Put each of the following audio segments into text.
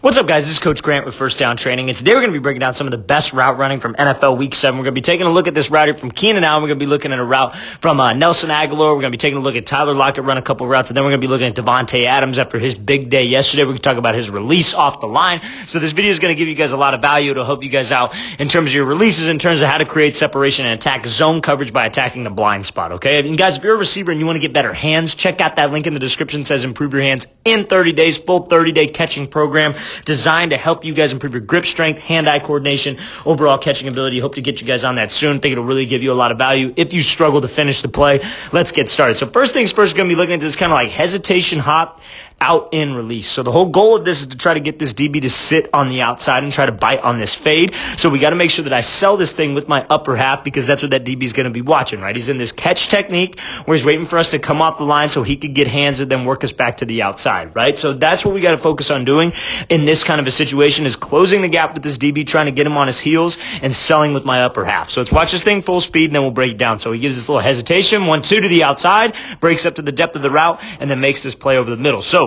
What's up, guys? This is Coach Grant with First Down Training, and today we're going to be breaking down some of the best route running from NFL Week 7. We're going to be taking a look at this route here from Keenan Allen. We're going to be looking at a route from Nelson Aguilar. We're going to be taking a look at Tyler Lockett run a couple routes, and then we're going to be looking at Davante Adams after his big day yesterday. We're going to talk about his release off the line. So this video is going to give you guys a lot of value. It'll help you guys out in terms of your releases, in terms of how to create separation and attack zone coverage by attacking the blind spot, okay? And guys, if you're a receiver and you want to get better hands, check out that link in the description. It says Improve Your Hands in 30 days, full 30-day catching program designed to help you guys improve your grip strength, hand-eye coordination, overall catching ability. Hope to get you guys on that soon. Think it'll really give you a lot of value if you struggle to finish the play. Let's get started. So first things first, we're going to be looking at this kind of like hesitation hop, out in release. So the whole goal of this is to try to get this DB to sit on the outside and try to bite on this fade. So we got to make sure that I sell this thing with my upper half because that's what that DB is going to be watching, right? He's in this catch technique where he's waiting for us to come off the line so he could get hands and then work us back to the outside, right? So that's what we got to focus on doing in this kind of a situation, is closing the gap with this DB, trying to get him on his heels and selling with my upper half. So let's watch this thing full speed and then we'll break it down. So he gives this little hesitation, 1-2 to the outside, breaks up to the depth of the route, and then makes this play over the middle. So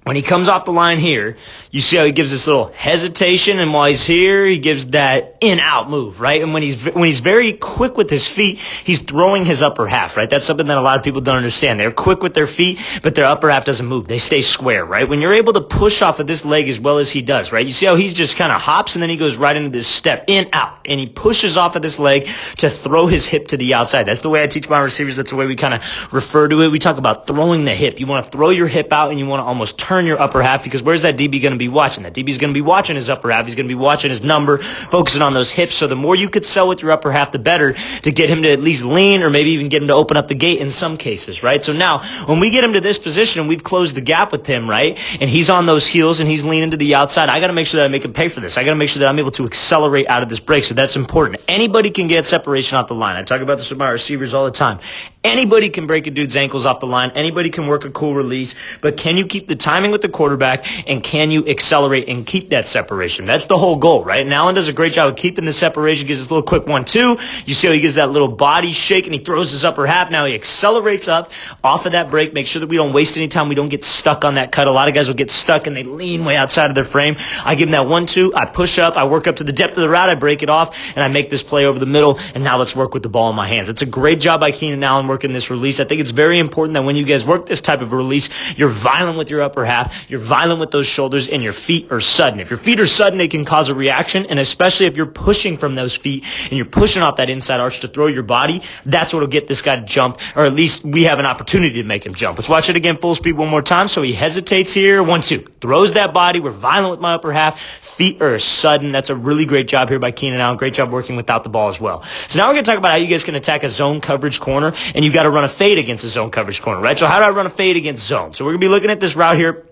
when he comes off the line here, you see how he gives this little hesitation, and while he's here, he gives that in-out move, right? And when he's very quick with his feet, he's throwing his upper half, right? That's something that a lot of people don't understand. They're quick with their feet, but their upper half doesn't move. They stay square, right? When you're able to push off of this leg as well as he does, right? You see how he's just kind of hops, and then he goes right into this step, in-out, and he pushes off of this leg to throw his hip to the outside. That's the way I teach my receivers. That's the way we kind of refer to it. We talk about throwing the hip. You want to throw your hip out, and you want to almost turn your upper half, because where's that DB going to be watching? That DB is going to be watching his upper half. He's going to be watching his number, focusing on those hips. So the more you could sell with your upper half, the better, to get him to at least lean, or maybe even get him to open up the gate in some cases, right? So now when we get him to this position and we've closed the gap with him, right, and he's on those heels and he's leaning to the outside, I got to make sure that I make him pay for this. I got to make sure that I'm able to accelerate out of this break. So that's important. Anybody can get separation off the line. I talk about this with my receivers all the time. Anybody can break a dude's ankles off the line. Anybody can work a cool release, but can you keep the timing with the quarterback, and can you accelerate and keep that separation? That's the whole goal, right? And Allen does a great job of keeping the separation, gives this little quick 1-2. You see how he gives that little body shake and he throws his upper half. Now he accelerates up off of that break. Make sure that we don't waste any time. We don't get stuck on that cut. A lot of guys will get stuck and they lean way outside of their frame. I give him that 1-2. I push up. I work up to the depth of the route. I break it off and I make this play over the middle. And now let's work with the ball in my hands. It's a great job by Keenan Allen working this release. I think it's very important that when you guys work this type of a release, you're violent with your upper half. You're violent with those shoulders, and your feet are sudden. If your feet are sudden, they can cause a reaction, and especially if you're pushing from those feet and you're pushing off that inside arch to throw your body, that's what will get this guy to jump, or at least we have an opportunity to make him jump. Let's watch it again full speed one more time. So he hesitates here, 1-2, throws that body. We're violent with my upper half. Feet are sudden. That's a really great job here by Keenan Allen. Great job working without the ball as well. So now we're going to talk about how you guys can attack a zone coverage corner, and you've got to run a fade against a zone coverage corner, right? So how do I run a fade against zone? So we're going to be looking at this route here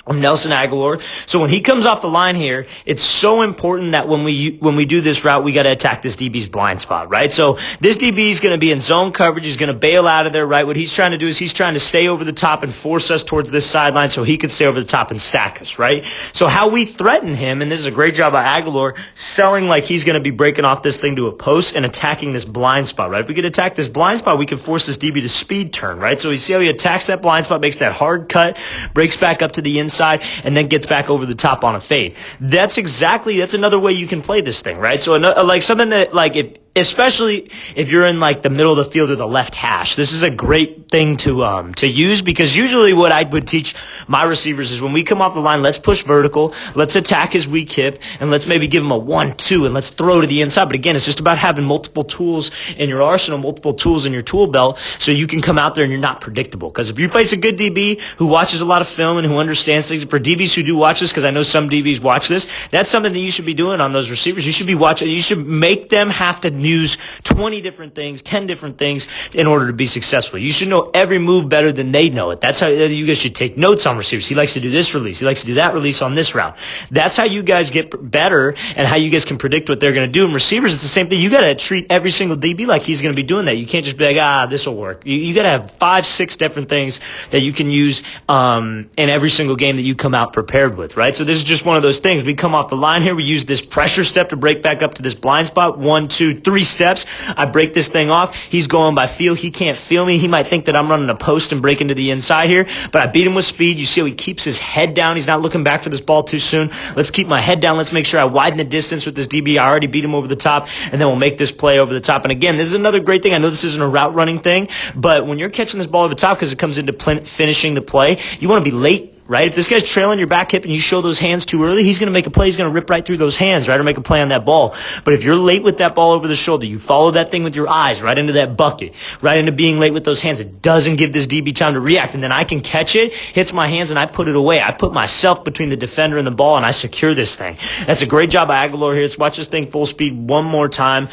from Nelson Aguilar. So when he comes off the line here, it's so important that when we do this route, we got to attack this DB's blind spot, right? So this DB is going to be in zone coverage. He's going to bail out of there, right? What he's trying to do is he's trying to stay over the top and force us towards this sideline so he can stay over the top and stack us, right? So how we threaten him, and this is a great job by Aguilar, selling like he's going to be breaking off this thing to a post and attacking this blind spot, right? If we could attack this blind spot, we can force this DB to speed turn, right? So you see how he attacks that blind spot, makes that hard cut, breaks back up to the inside, and then gets back over the top on a fade. That's another way you can play this thing, right? So like something that, like, especially if you're in like the middle of the field or the left hash, this is a great thing to use, because usually what I would teach my receivers is when we come off the line, let's push vertical, let's attack his weak hip, and let's maybe give him a 1-2 and let's throw to the inside. But again, it's just about having multiple tools in your arsenal, multiple tools in your tool belt, so you can come out there and you're not predictable. Because if you face a good DB who watches a lot of film and who understands things, for DBs who do watch this, because I know some DBs watch this, that's something that you should be doing on those receivers. You should be watching. You should make them have to use 20 different things, 10 different things in order to be successful. You should know every move better than they know it. That's how you guys should take notes on receivers. He likes to do this release. He likes to do that release on this route. That's how you guys get better and how you guys can predict what they're going to do. And receivers, it's the same thing. You got to treat every single DB like he's going to be doing that. You can't just be like, this will work. You got to have 5, 6 different things that you can use in every single game that you come out prepared with, right? So this is just one of those things. We come off the line here. We use this pressure step to break back up to this blind spot. 1, 2, 3. 3 steps. I break this thing off. He's going by feel. He can't feel me. He might think that I'm running a post and breaking to the inside here, but I beat him with speed. You see how he keeps his head down. He's not looking back for this ball too soon. Let's keep my head down. Let's make sure I widen the distance with this DB. I already beat him over the top, and then we'll make this play over the top. And again, this is another great thing. I know this isn't a route running thing, but when you're catching this ball over the top, because it comes into finishing the play, you want to be late, right? If this guy's trailing your back hip and you show those hands too early, he's going to make a play. He's going to rip right through those hands, right, or make a play on that ball. But if you're late with that ball over the shoulder, you follow that thing with your eyes right into that bucket, right into being late with those hands. It doesn't give this DB time to react, and then I can catch it, hits my hands, and I put it away. I put myself between the defender and the ball, and I secure this thing. That's a great job by Aguilar here. Let's watch this thing full speed one more time.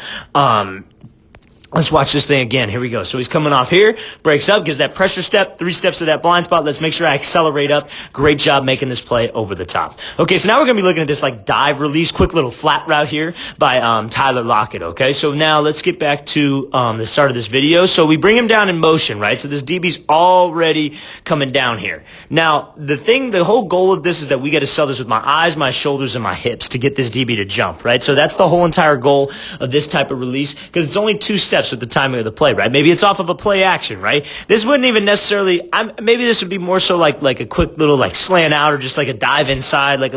Let's watch this thing again. Here we go. So he's coming off here, breaks up, gives that pressure step, 3 steps to that blind spot. Let's make sure I accelerate up. Great job making this play over the top. Okay, so now we're going to be looking at this like dive release, quick little flat route here by Tyler Lockett, okay? So now let's get back to the start of this video. So we bring him down in motion, right? So this DB's already coming down here. Now, the whole goal of this is that we got to sell this with my eyes, my shoulders, and my hips to get this DB to jump, right? So that's the whole entire goal of this type of release, because it's only 2 steps with the timing of the play, right? Maybe it's off of a play action, right? This wouldn't even necessarily, maybe this would be more so like a quick little like slant out, or just like a dive inside, like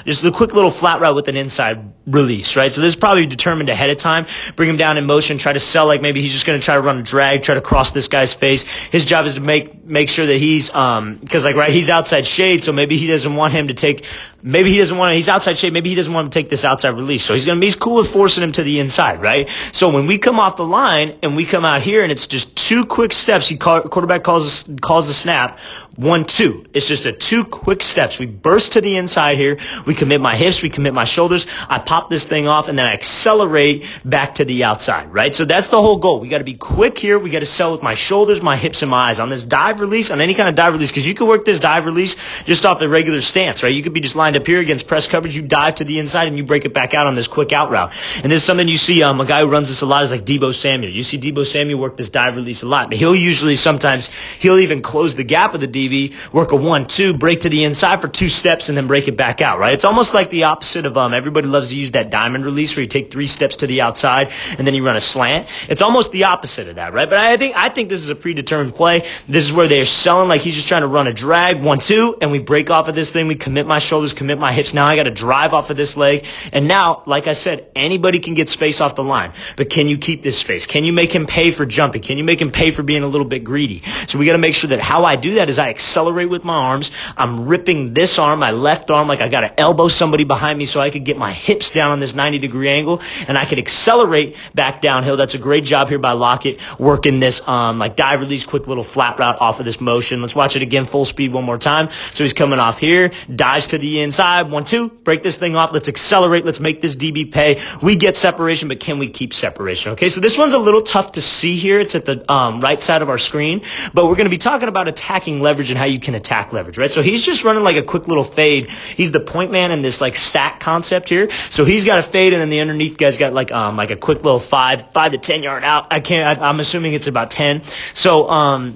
just a quick little flat route with an inside release, right? So this is probably determined ahead of time. Bring him down in motion, try to sell, like maybe he's just going to try to run a drag, try to cross this guy's face. His job is to make sure that he's, because like, right, he's outside shade, so maybe he doesn't want him to take, he's outside shade, maybe he doesn't want him to take this outside release. So he's cool with forcing him to the inside, right? So when we come off the line and we come out here and it's just 2 quick steps, quarterback calls the snap, 1-2. It's just 2 quick steps. We burst to the inside here. We commit my hips. We commit my shoulders. I pop this thing off, and then I accelerate back to the outside, right? So that's the whole goal. We got to be quick here. We got to sell with my shoulders, my hips, and my eyes. On this dive release, on any kind of dive release, because you can work this dive release just off the regular stance, right? You could be just lined up here against press coverage. You dive to the inside, and you break it back out on this quick out route. And this is something you see, a guy who runs this a lot is like Deebo Samuel. You see Deebo Samuel work this dive release a lot, but he'll even close the gap of the DB, work a 1-2, break to the inside for 2 steps, and then break it back out, right? It's almost like the opposite of, everybody loves to use that diamond release where you take 3 steps to the outside and then you run a slant. It's almost the opposite of that, right? But I think this is a predetermined play. This is where they're selling like he's just trying to run a drag, 1-2, and we break off of this thing. We commit my shoulders, commit my hips. Now I got to drive off of this leg. And now, like I said, anybody can get space off the line, but can you keep this space? Can you make him pay for jumping? Can you make him pay for being a little bit greedy? So we got to make sure that how I do that is I accelerate with my arms. I'm ripping this arm, my left arm, like I got to elbow somebody behind me so I could get my hips down on this 90-degree angle, and I could accelerate back downhill. That's a great job here by Lockett, working this like dive release, quick little flat route off of this motion. Let's watch it again, full speed one more time. So he's coming off here, dives to the inside, 1-2, break this thing off. Let's accelerate. Let's make this DB pay. We get separation, but can we keep separation? Okay, so this one's a little tough to see here. It's at the right side of our screen, but we're going to be talking about attacking leverage and how you can attack leverage, right? So he's just running like a quick little fade. He's the point man in this like stack concept here. So he's got a fade, and then the underneath guy's got like a quick little 5 to 10 yard out. I'm assuming it's about 10. So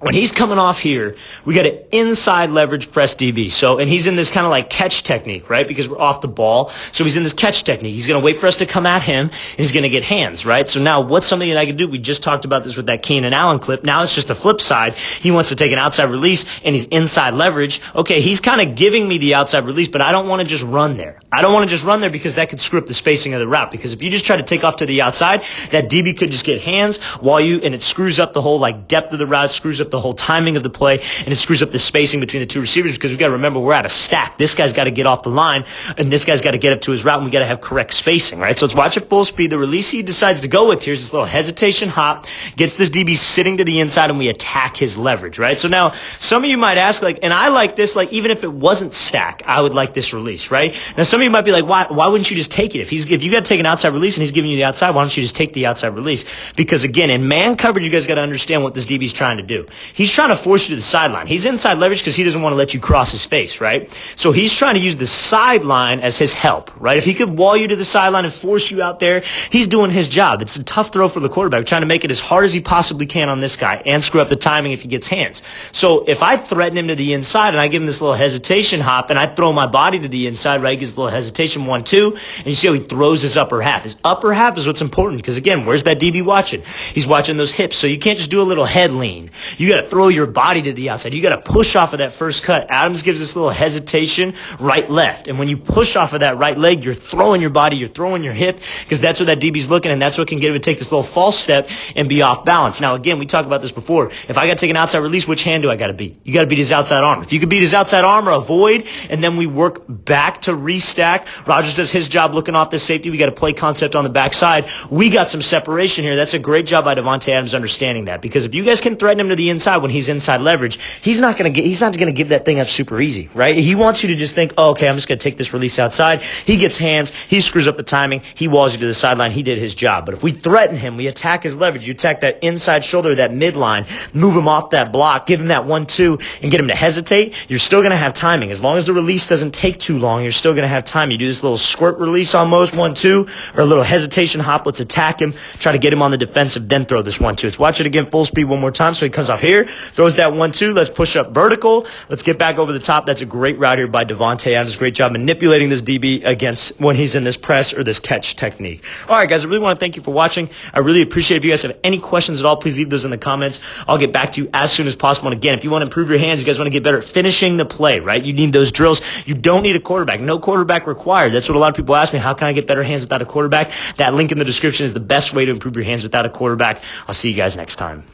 when he's coming off here, we got an inside leverage press DB. So, and he's in this kind of like catch technique, right? Because we're off the ball. So he's in this catch technique. He's going to wait for us to come at him, and he's going to get hands, right? So now what's something that I can do? We just talked about this with that Keenan Allen clip. Now it's just the flip side. He wants to take an outside release, and he's inside leverage. Okay, he's kind of giving me the outside release, but I don't want to just run there. I don't want to just run there because that could screw up the spacing of the route. Because if you just try to take off to the outside, that DB could just get hands and it screws up the whole like depth of the route, screws up the whole timing of the play, and it screws up the spacing between the 2 receivers, because we've got to remember we're at a stack. This guy's got to get off the line, and this guy's got to get up to his route, and we got to have correct spacing, right? So let's watch it full speed. The release he decides to go with here is this little hesitation hop, gets this DB sitting to the inside, and we attack his leverage, right? So now some of you might ask, like, and I like this, like even if it wasn't stack, I would like this release, right? Now some of you might be like, why wouldn't you just take it? If you got to take an outside release and he's giving you the outside, why don't you just take the outside release? Because again, in man coverage, you guys got to understand what this DB's trying to do. He's trying to force you to the sideline. He's inside leverage because he doesn't want to let you cross his face, right? So he's trying to use the sideline as his help, right? If he could wall you to the sideline and force you out there, he's doing his job. It's a tough throw for the quarterback, trying to make it as hard as he possibly can on this guy and screw up the timing if he gets hands. So if I threaten him to the inside and I give him this little hesitation hop and I throw my body to the inside, right, he gives a little hesitation 1-2, and you see how he throws his upper half. His upper half is what's important because, again, where's that DB watching? He's watching those hips. So you can't just do a little head lean. You got to throw your body to the outside. You got to push off of that first cut. Adams gives this little hesitation right-left. And when you push off of that right leg, you're throwing your body, you're throwing your hip because that's where that DB's looking, and that's what can get him to take this little false step and be off balance. Now, again, we talked about this before. If I got to take an outside release, which hand do I got to beat? You got to beat his outside arm. If you could beat his outside arm or avoid, and then we work back to restack. Rodgers does his job looking off this safety. We got a play concept on the backside. We got some separation here. That's a great job by Davante Adams understanding that, because if you guys can threaten him to the inside when he's inside leverage, he's not going to give that thing up super easy, right? He wants you to just think, oh, okay, I'm just going to take this release outside. He gets hands. He screws up the timing. He walls you to the sideline. He did his job. But if we threaten him, we attack his leverage. You attack that inside shoulder, that midline, move him off that block, give him that 1-2, and get him to hesitate, you're still going to have timing. As long as the release doesn't take too long, you're still going to have time. You do this little squirt release almost, 1-2, or a little hesitation hop. Let's attack him, try to get him on the defensive, then throw this 1-2. Let's watch it again full speed one more time. So he comes off here, throws that 1-2. Let's push up vertical. Let's get back over the top. That's a great route here by Davante Adams. Great job manipulating this DB against when he's in this press or this catch technique. All right, guys, I really want to thank you for watching. I really appreciate it. If you guys have any questions at all, please leave those in the comments. I'll get back to you as soon as possible. And again, if you want to improve your hands, you guys want to get better at finishing the play, right? You need those drills. You don't need a quarterback. No quarterback required. That's what a lot of people ask me. How can I get better hands without a quarterback? That link in the description is the best way to improve your hands without a quarterback. I'll see you guys next time.